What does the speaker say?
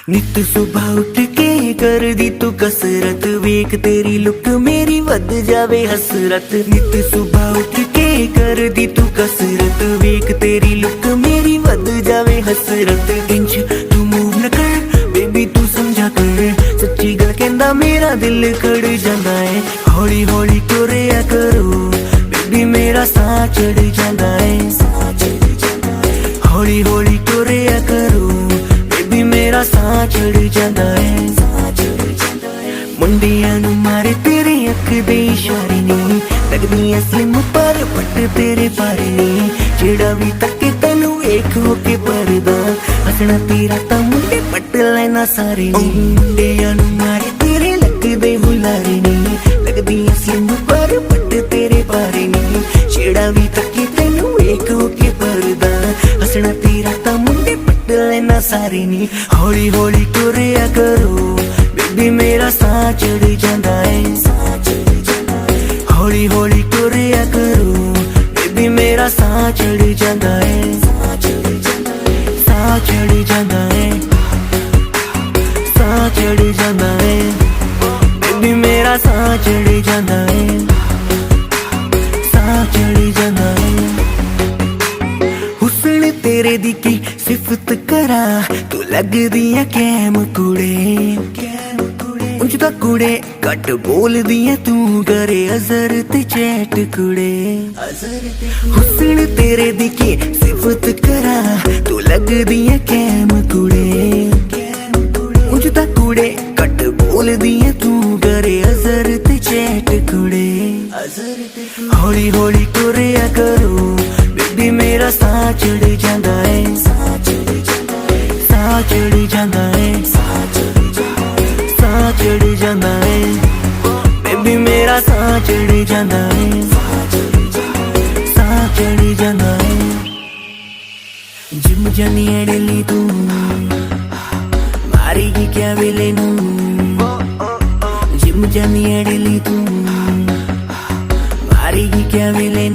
नित सुबह उठ के कर दी तू कसरत, वेख तेरी लुक मेरी वध जावे हसरत। नित सुबह उठ के कर दी तू कसरत, वेख तेरी लुक मेरी वध जावे हसरत। इंच तू मूव न कर बेबी तू समझा कर, सच्ची गल कहंदा मेरा दिल खड़ जांदा है। हौली हौली टुरिया करो बेबी मेरा साह चढ़ जांदा है। हौली हौली टुरिया करो बेबी मेरा साह चढ़ जांदा है। मुंडियां नू मारे तेरे अख दे इशारे नी, लगदियां स्लिम पर पट तेरे पारे नी। जेड़ा भी तके तैनू वेख होके परदा, हसना तेरा तां मुंडे पट लेना सारे नी। मुंडियां नू मारे तेरे लगदे हुलारे नी, लगदियां स्लिम पर पट तेरे पारे नी। जेड़ा भी तके तैनू वेख होके परदा, हसना तेरा तां मुंडे पट लेना सारे नी। हौली हौली टुरिया करो बेबी मेरा साह चढ़ जांदा है। हौली हौली टुरिया करो बेबी मेरा साह चढ़ जांदा है। साह चढ़ जांदा है, साह चढ़ जांदा है बेबी मेरा साह चढ़ जांदा है। साह चढ़ जांदा है। हुस्न तेरे दी की सिफत करा, तू लगदी है कैम कुड़े। उंज दा कुड़े घट बोलदी है तू, करे अजर ते चैट कुड़े। हुस्न तेरे दी की सिफत करा, तू लगदी है कैम कुड़े। उंज दा कुड़े घट बोलदी है तू, करे अजर ते चैट कुड़े। हौली हौली टुरिया करो बेबी मेरा साह चढ़ जांदा है। साह चढ़ जांदा है, साह चढ़ जांदा है बेबी मेरा साह चढ़ जांदा है। साह चढ़ जांदा है। जिम जानी एडली तू मारेगी क्या वेले नू। जिम जानी एडली तू मारेगी क्या वेले